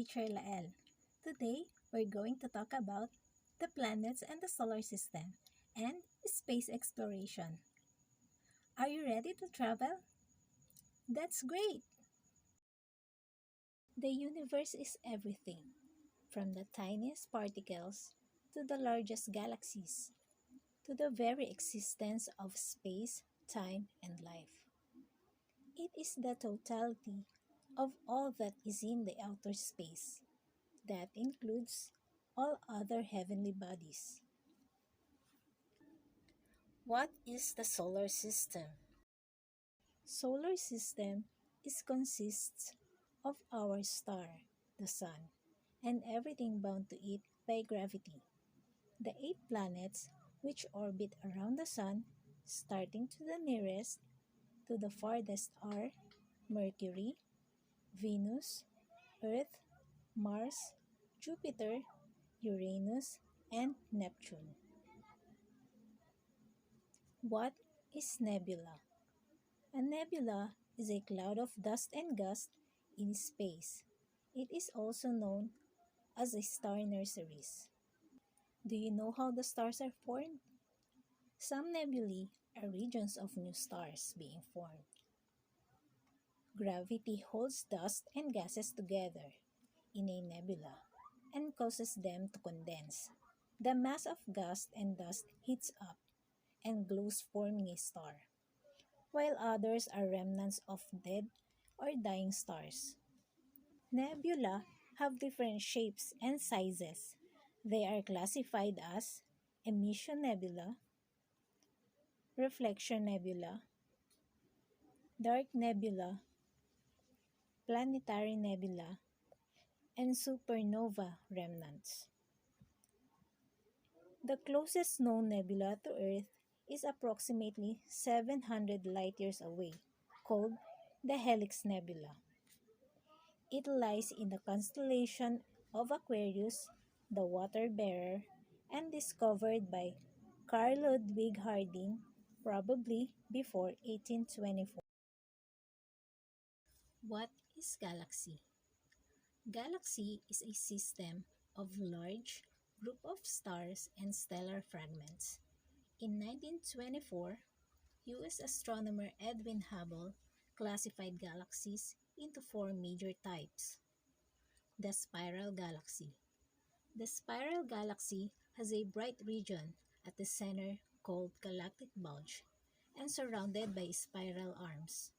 teacher Lael. Today, we're going to talk about the planets and the solar system and space exploration. Are you ready to travel? That's great! The universe is everything, from the tiniest particles to the largest galaxies, to the very existence of space, time, and life. It is the totality of all that is in the outer space. That includes all other heavenly bodies. What is the solar system? Solar system consists of our star, the sun, and everything bound to it by gravity. The 8 planets which orbit around the sun, starting to the nearest to the farthest are Mercury, Venus, Earth, Mars, Jupiter, Uranus, and Neptune. What is nebula? A nebula is a cloud of dust and gas in space. It is also known as a star nurseries. Do you know how the stars are formed? Some nebulae are regions of new stars being formed. Gravity holds dust and gases together in a nebula and causes them to condense. The mass of gas and dust heats up and glows, forming a star, while others are remnants of dead or dying stars. Nebula have different shapes and sizes. They are classified as emission nebula, reflection nebula, dark nebula, planetary nebula, and supernova remnants. The closest known nebula to Earth is approximately 700 light-years away, called the Helix Nebula. It lies in the constellation of Aquarius, the Water Bearer, and discovered by Carl Ludwig Harding probably before 1824. What is galaxy? Galaxy is a system of large group of stars and stellar fragments. In 1924, U.S. astronomer Edwin Hubble classified galaxies into 4 major types. The spiral galaxy. The spiral galaxy has a bright region at the center called galactic bulge and surrounded by spiral arms.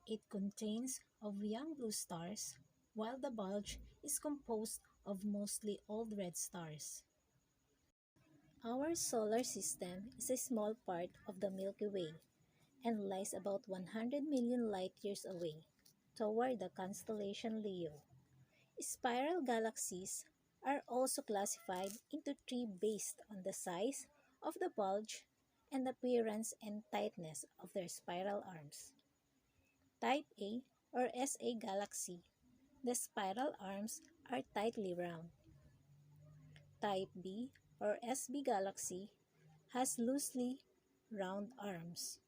It contains of young blue stars, while the bulge is composed of mostly old red stars. Our solar system is a small part of the Milky Way and lies about 100 million light-years away toward the constellation Leo. Spiral galaxies are also classified into 3 based on the size of the bulge and appearance and tightness of their spiral arms. Type A or SA galaxy. The spiral arms are tightly round. Type B or SB galaxy has loosely round arms.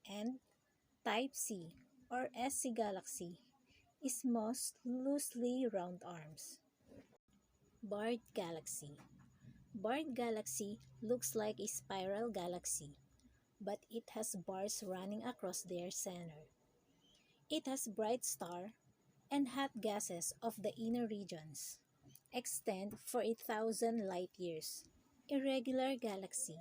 And Type C or SC galaxy is most loosely round arms. Barred galaxy. Barred galaxy looks like a spiral galaxy, but it has bars running across their center. It has bright star and hot gases of the inner regions extend for 1,000 light-years. Irregular galaxy.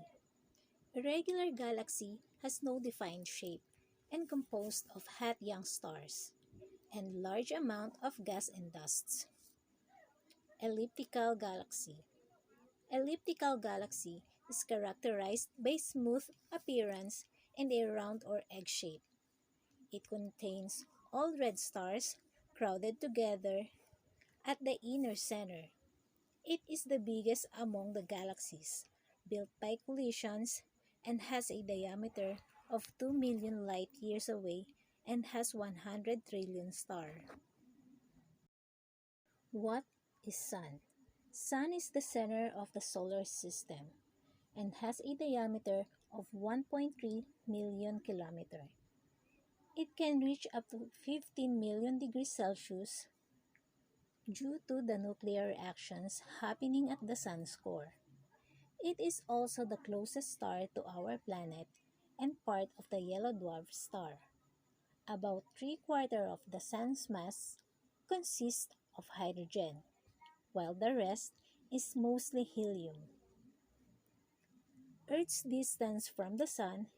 Irregular galaxy has no defined shape and composed of hot young stars and large amount of gas and dust. Elliptical galaxy. Elliptical galaxy is characterized by smooth appearance and a round or egg shape. It contains all red stars crowded together at the inner center. It is the biggest among the galaxies, built by collisions, and has a diameter of 2 million light-years away and has 100 trillion stars. What is Sun? Sun is the center of the solar system and has a diameter of 1.3 million kilometers. It can reach up to 15 million degrees Celsius due to the nuclear reactions happening at the Sun's core. It is also the closest star to our planet and part of the yellow dwarf star. About three-quarters of the Sun's mass consists of hydrogen, while the rest is mostly helium. Earth's distance from the Sun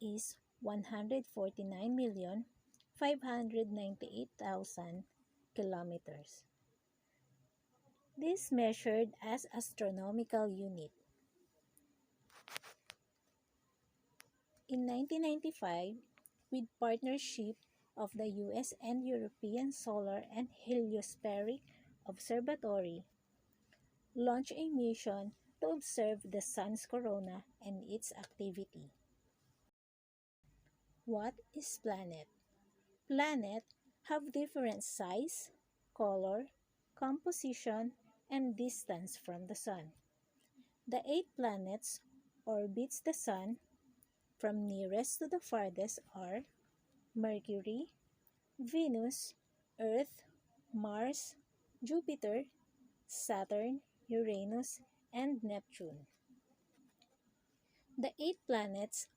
is 149,598,000 kilometers. This measured as astronomical unit. In 1995, with partnership of the US and European Solar and Heliospheric Observatory, launched a mission to observe the Sun's corona and its activity. What is planet? Planets have different size, color, composition, and distance from the Sun. The 8 planets orbits the Sun from nearest to the farthest are Mercury, Venus, Earth, Mars, Jupiter, Saturn, Uranus, and Neptune. The 8 planets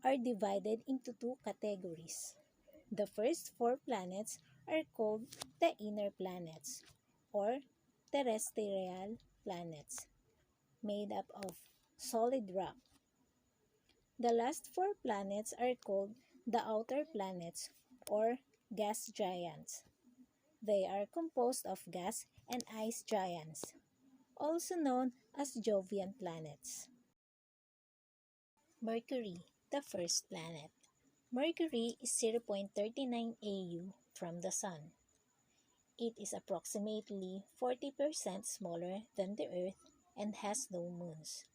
are divided into two categories. The first 4 planets are called the inner planets or terrestrial planets, made up of solid rock. The last 4 planets are called the outer planets or gas giants. They are composed of gas and ice giants, also known as Jovian planets. Mercury, the first planet. Mercury is 0.39 AU from the Sun. It is approximately 40% smaller than the Earth and has no moons.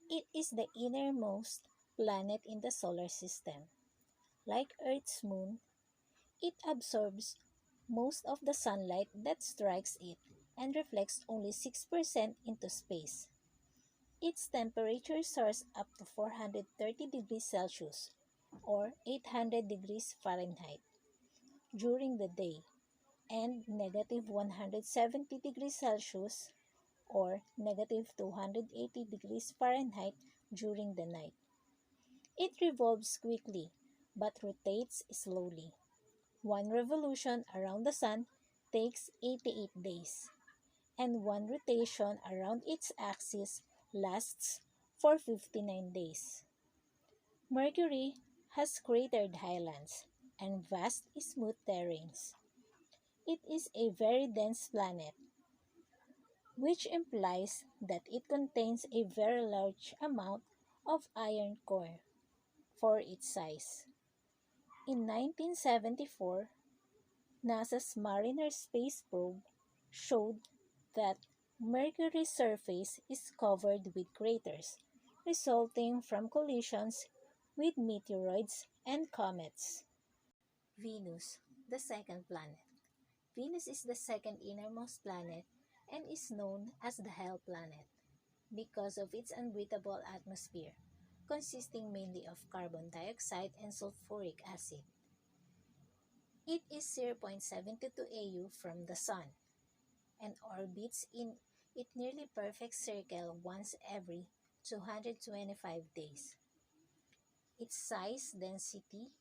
It is the innermost planet in the solar system. Like Earth's moon, it absorbs most of the sunlight that strikes it and reflects only 6% into space. Its temperature soars up to 430 degrees Celsius or 800 degrees Fahrenheit during the day and negative 170 degrees Celsius or negative 280 degrees Fahrenheit during the night. It revolves quickly but rotates slowly. One revolution around the Sun takes 88 days, and one rotation around its axis lasts for 59 days. Mercury has cratered highlands and vast smooth terrains. It is a very dense planet, which implies that it contains a very large amount of iron core for its size. In 1974, NASA's Mariner space probe showed that Mercury's surface is covered with craters, resulting from collisions with meteoroids and comets. Venus, the second planet. Venus is the second innermost planet and is known as the Hell planet because of its unbreathable atmosphere, consisting mainly of carbon dioxide and sulfuric acid. It is 0.72 AU from the Sun and orbits in its nearly perfect circle once every 225 days. Its size, density,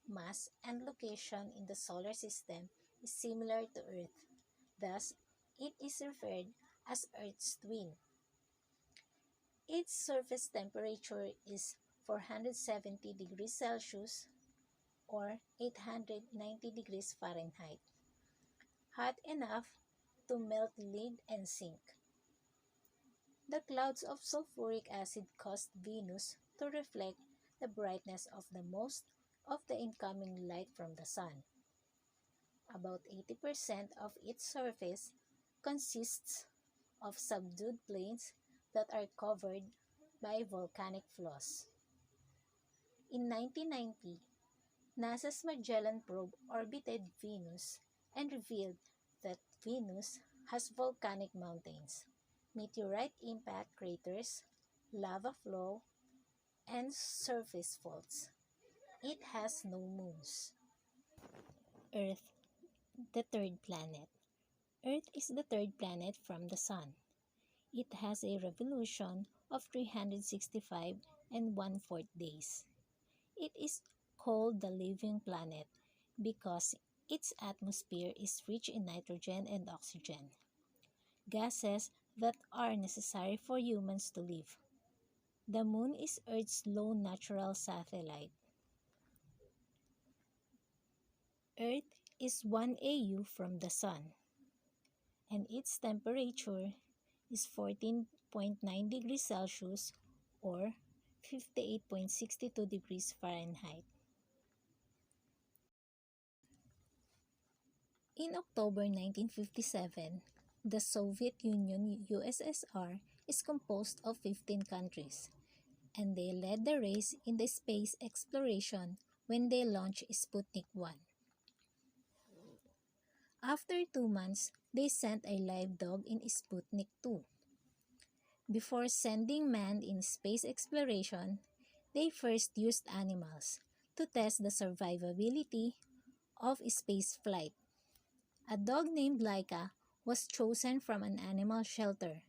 mass, and location in the solar system is similar to Earth. Thus, it is referred as Earth's twin. Its surface temperature is 470 degrees Celsius or 890 degrees Fahrenheit, hot enough to melt lead and zinc. The clouds of sulfuric acid caused Venus to reflect the brightness of the most of the incoming light from the Sun. About 80% of its surface consists of subdued plains that are covered by volcanic flows. In 1990, NASA's Magellan probe orbited Venus and revealed that Venus has volcanic mountains, meteorite impact craters, lava flow, and surface faults. It has no moons. Earth, the third planet. Earth is the third planet from the Sun. It has a revolution of 365 and one-fourth days. It is called the living planet because its atmosphere is rich in nitrogen and oxygen, gases that are necessary for humans to live. The Moon is Earth's lone natural satellite. Earth is 1 AU from the Sun, and its temperature is 14.9 degrees Celsius or 58.62 degrees Fahrenheit. In October 1957, the Soviet Union USSR is composed of 15 countries, and they led the race in the space exploration when they launched Sputnik 1. After 2 months, they sent a live dog in Sputnik 2. Before sending man in space exploration, they first used animals to test the survivability of space flight. A dog named Laika was chosen from an animal shelter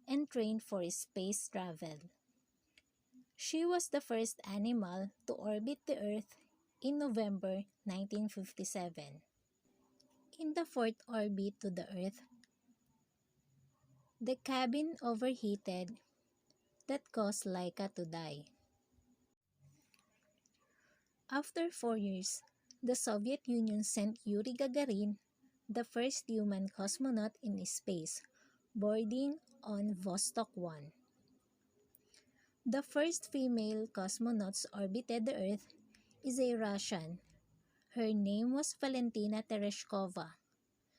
and trained for space travel. She was the first animal to orbit the Earth in November 1957. In the fourth orbit to the Earth, the cabin overheated that caused Laika to die. After 4 years, the Soviet Union sent Yuri Gagarin, the first human cosmonaut in space, boarding on Vostok 1. The first female cosmonaut orbited the Earth is a Russian. Her name was Valentina Tereshkova.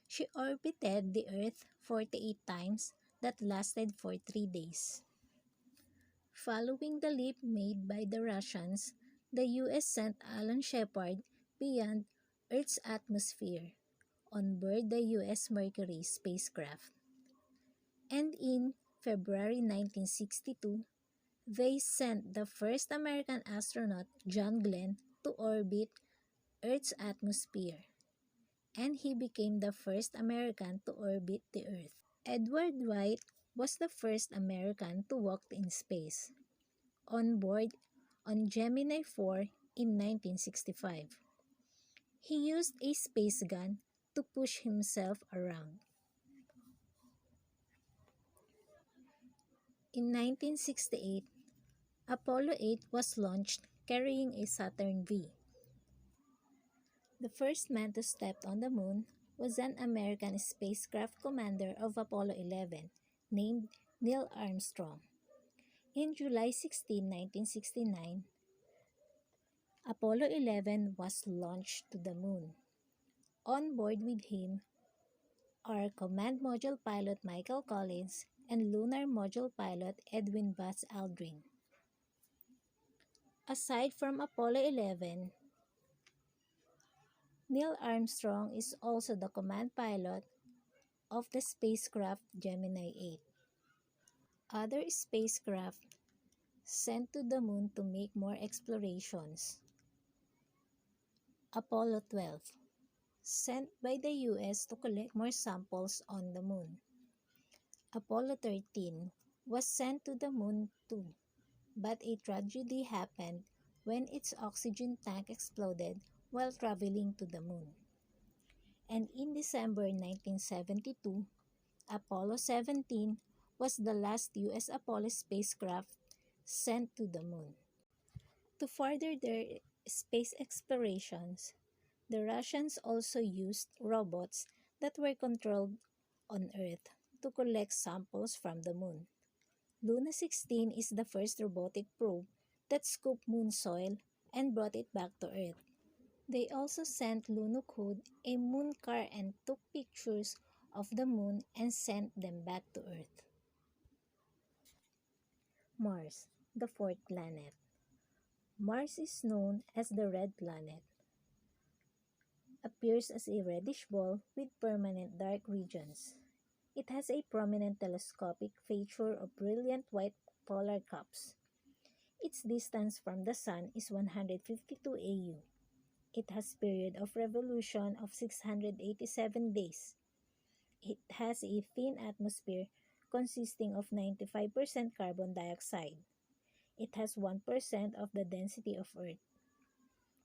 She orbited the Earth 48 times that lasted for 3 days. Following the leap made by the Russians, the US sent Alan Shepard beyond Earth's atmosphere on board the US Mercury spacecraft. And in February 1962, they sent the first American astronaut, John Glenn, to orbit Earth's atmosphere, and he became the first American to orbit the Earth. Edward White was the first American to walk in space, on board on Gemini 4 in 1965. He used a space gun to push himself around. In 1968, Apollo 8 was launched carrying a Saturn V. The first man to step on the Moon was an American spacecraft commander of Apollo 11 named Neil Armstrong. In July 16, 1969, Apollo 11 was launched to the Moon. On board with him are Command Module Pilot Michael Collins and Lunar Module Pilot Edwin Buzz Aldrin. Aside from Apollo 11, Neil Armstrong is also the command pilot of the spacecraft Gemini 8. Other spacecraft sent to the Moon to make more explorations. Apollo 12, sent by the US to collect more samples on the Moon. Apollo 13 was sent to the Moon too, but a tragedy happened when its oxygen tank exploded while traveling to the Moon. And in December 1972, Apollo 17 was the last US Apollo spacecraft sent to the Moon. To further their space explorations, the Russians also used robots that were controlled on Earth to collect samples from the Moon. Luna 16 is the first robotic probe that scooped Moon soil and brought it back to Earth. They also sent Lunokhod, a moon car, and took pictures of the Moon and sent them back to Earth. Mars, the fourth planet. Mars is known as the red planet. Appears as a reddish ball with permanent dark regions. It has a prominent telescopic feature of brilliant white polar caps. Its distance from the Sun is 152 AU. It has period of revolution of 687 days. It has a thin atmosphere consisting of 95% carbon dioxide. It has 1% of the density of Earth.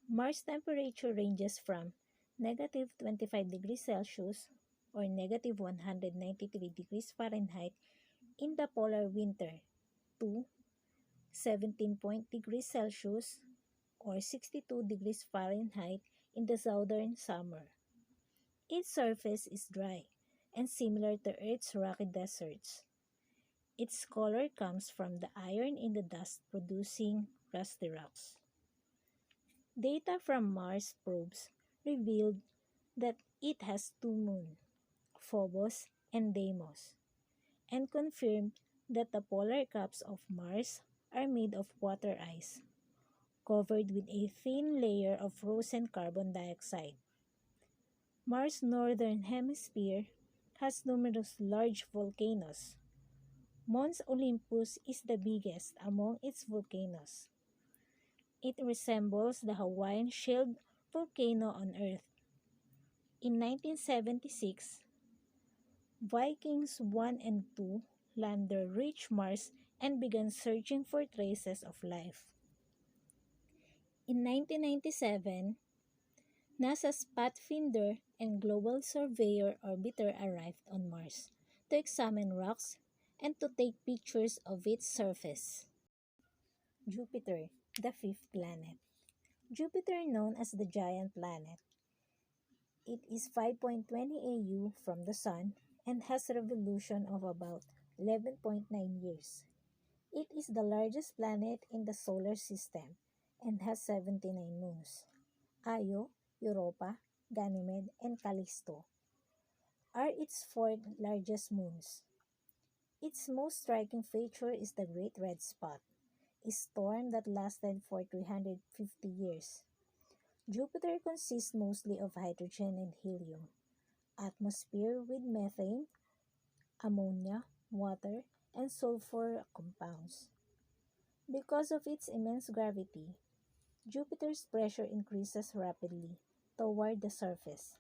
Mars temperature ranges from negative 25 degrees Celsius or negative 193 degrees Fahrenheit in the polar winter to 17 degrees Celsius or 62 degrees Fahrenheit in the southern summer. Its surface is dry and similar to Earth's rocky deserts. Its color comes from the iron in the dust producing rusty rocks. Data from Mars probes revealed that it has two moons, Phobos and Deimos, and confirmed that the polar caps of Mars are made of water ice, covered with a thin layer of frozen carbon dioxide. Mars' northern hemisphere has numerous large volcanoes. Mons Olympus is the biggest among its volcanoes. It resembles the Hawaiian Shield volcano on Earth. In 1976, Vikings 1 and 2 lander reached Mars and began searching for traces of life. In 1997, NASA's Pathfinder and Global Surveyor orbiter arrived on Mars to examine rocks and to take pictures of its surface. Jupiter, the fifth planet. Jupiter, known as the giant planet, it is 5.20 AU from the Sun and has a revolution of about 11.9 years. It is the largest planet in the solar system and has 79 moons. Io, Europa, Ganymede, and Callisto are its four largest moons. Its most striking feature is the Great Red Spot, a storm that lasted for 350 years. Jupiter consists mostly of hydrogen and helium, atmosphere with methane, ammonia, water, and sulfur compounds. Because of its immense gravity, Jupiter's pressure increases rapidly toward the surface.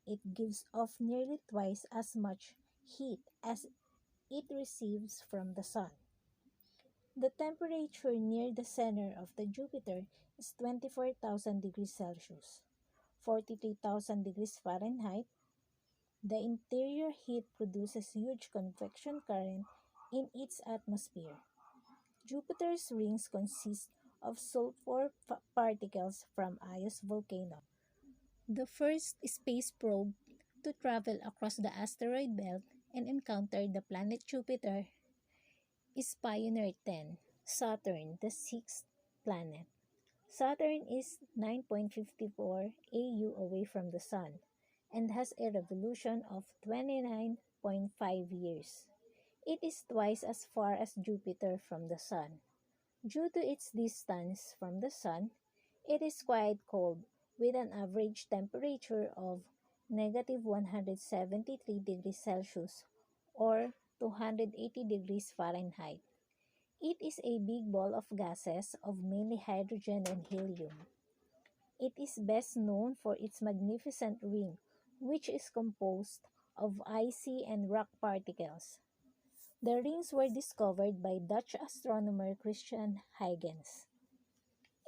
It gives off nearly twice as much heat as it receives from the Sun. The temperature near the center of the Jupiter is 24,000 degrees Celsius, 43,000 degrees Fahrenheit. The interior heat produces huge convection current in its atmosphere. Jupiter's rings consist of sulfur particles from Ios volcano. The first space probe to travel across the asteroid belt and encounter the planet Jupiter is Pioneer 10, Saturn, the sixth planet. Saturn is 9.54 AU away from the Sun and has a revolution of 29.5 years. It is twice as far as Jupiter from the Sun. Due to its distance from the Sun, it is quite cold with an average temperature of negative 173 degrees Celsius or 280 degrees Fahrenheit. It is a big ball of gases of mainly hydrogen and helium. It is best known for its magnificent ring, which is composed of icy and rock particles. The rings were discovered by Dutch astronomer Christian Huygens.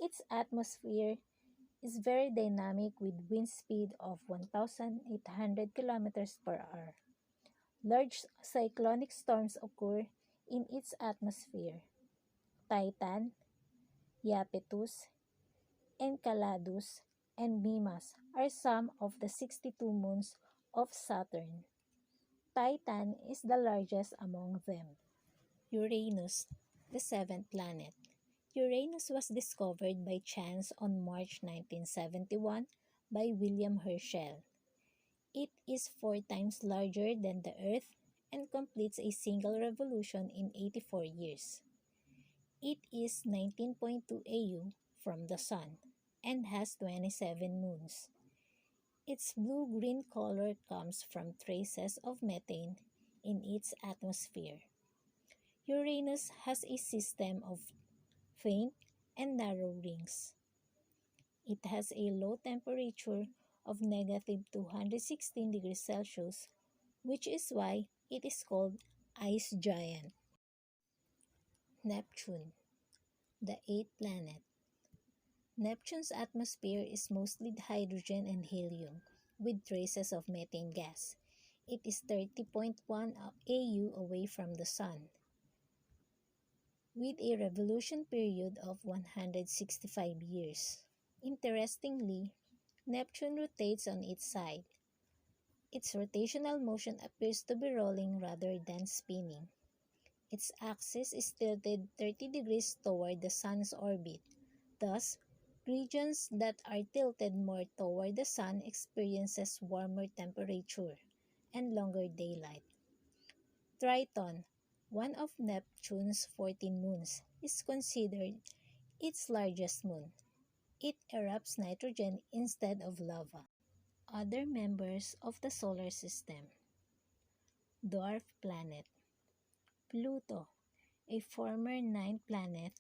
Its atmosphere is very dynamic with wind speed of 1,800 kilometers per hour. Large cyclonic storms occur in its atmosphere. Titan, Iapetus, Enceladus, and Mimas are some of the 62 moons of Saturn. Titan is the largest among them. Uranus, the seventh planet. Uranus was discovered by chance on March 1971 by William Herschel. It is 4 times larger than the Earth and completes a single revolution in 84 years. It is 19.2 AU from the Sun and has 27 moons. Its blue-green color comes from traces of methane in its atmosphere. Uranus has a system of faint and narrow rings. It has a low temperature of negative 216 degrees Celsius which is why it is called ice giant. Neptune, the eighth planet. Neptune's atmosphere is mostly hydrogen and helium, with traces of methane gas. It is 30.1 AU away from the Sun, with a revolution period of 165 years. Interestingly, Neptune rotates on its side. Its rotational motion appears to be rolling rather than spinning. Its axis is tilted 30 degrees toward the Sun's orbit. Thus, regions that are tilted more toward the Sun experiences warmer temperature and longer daylight. Triton, one of Neptune's 14 moons, is considered its largest moon. It erupts nitrogen instead of lava. Other members of the solar system. Dwarf planet. Pluto, a former ninth planet,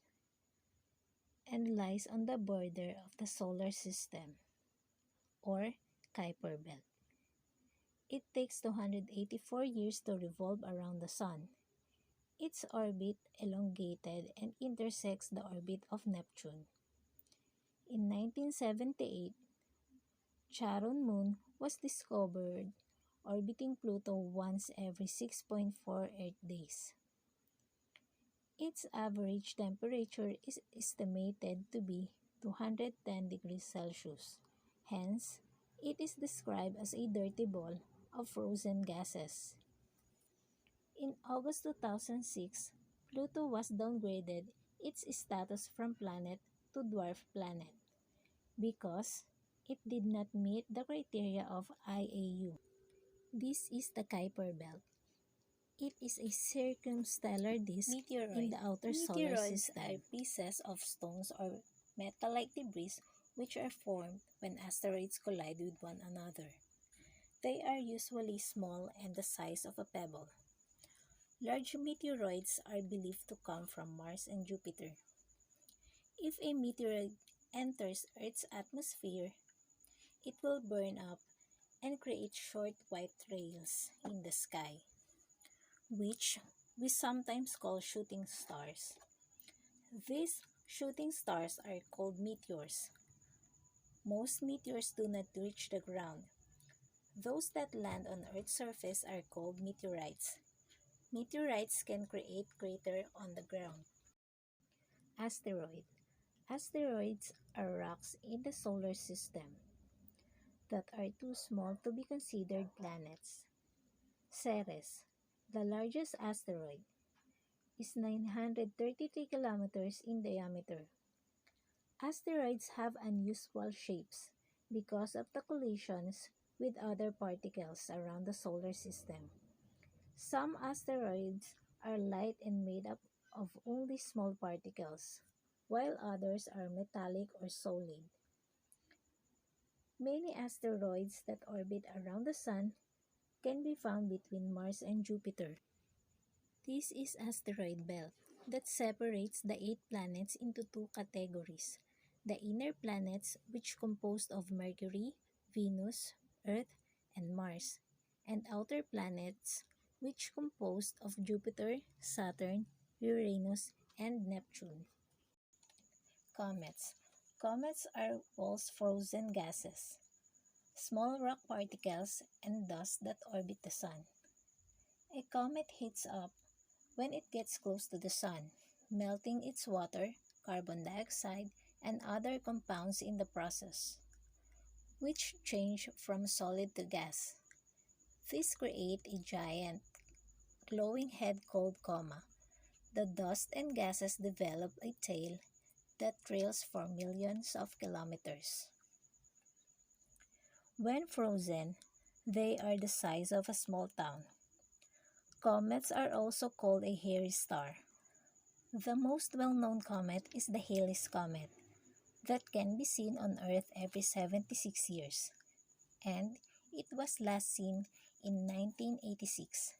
and lies on the border of the solar system, or Kuiper Belt. It takes 284 years to revolve around the Sun. Its orbit elongated and intersects the orbit of Neptune. In 1978, Charon Moon was discovered orbiting Pluto once every 6.4 Earth days. Its average temperature is estimated to be 210 degrees Celsius. Hence, it is described as a dirty ball of frozen gases. In August 2006, Pluto was downgraded its status from planet to dwarf planet because it did not meet the criteria of IAU. This is the Kuiper Belt. It is a circumstellar disk in the outer solar system. Meteoroids are pieces of stones or metal-like debris which are formed when asteroids collide with one another. They are usually small and the size of a pebble. Large meteoroids are believed to come from Mars and Jupiter. If a meteoroid enters Earth's atmosphere, it will burn up and create short white trails in the sky, which we sometimes call shooting stars. These shooting stars are called meteors. Most meteors do not reach the ground. Those that land on Earth's surface are called meteorites. Meteorites can create craters on the ground. Asteroid. Asteroids are rocks in the solar system that are too small to be considered planets. Ceres, the largest asteroid, is 933 kilometers in diameter. Asteroids have unusual shapes because of the collisions with other particles around the solar system. Some asteroids are light and made up of only small particles, while others are metallic or solid. Many asteroids that orbit around the Sun can be found between Mars and Jupiter. This is asteroid belt that separates the 8 planets into 2 categories. The inner planets, which composed of Mercury, Venus, Earth, and Mars, and outer planets, which composed of Jupiter, Saturn, Uranus, and Neptune. Comets. Comets are balls frozen gases, small rock particles, and dust that orbit the Sun. A comet heats up when it gets close to the Sun, melting its water, carbon dioxide, and other compounds in the process, which change from solid to gas. This creates a giant, glowing head called coma. The dust and gases develop a tail that trails for millions of kilometers. When frozen, they are the size of a small town. Comets are also called a hairy star. The most well-known comet is the Halley's Comet, that can be seen on Earth every 76 years, and it was last seen in 1986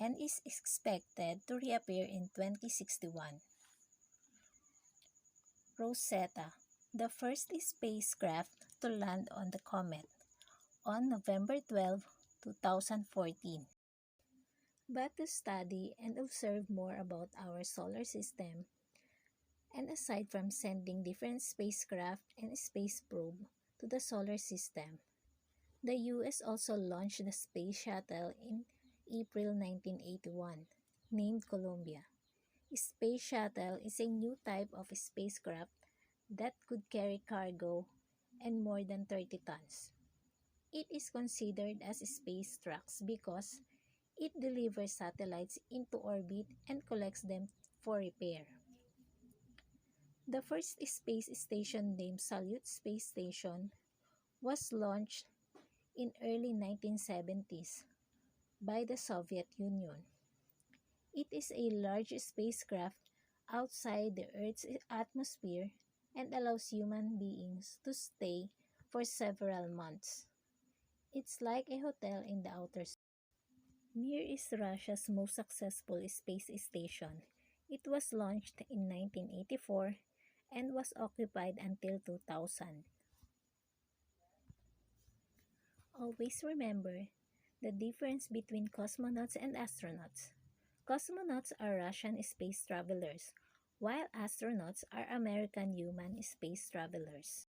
and is expected to reappear in 2061. Rosetta, the first spacecraft to land on the comet, on November 12, 2014. but to study and observe more about our solar system. And aside from sending different spacecraft and space probe to the solar system, the US also launched the Space Shuttle in April 1981, named Columbia. Space Shuttle is a new type of spacecraft that could carry cargo and more than 30 tons. It is considered as space trucks because it delivers satellites into orbit and collects them for repair. The first space station, named Salyut Space Station, was launched in early 1970s by the Soviet Union. It is a large spacecraft outside the Earth's atmosphere and allows human beings to stay for several months. It's like a hotel in the outer space. Mir is Russia's most successful space station. It was launched in 1984 and was occupied until 2000. Always remember the difference between cosmonauts and astronauts. Cosmonauts are Russian space travelers, while astronauts are American human space travelers.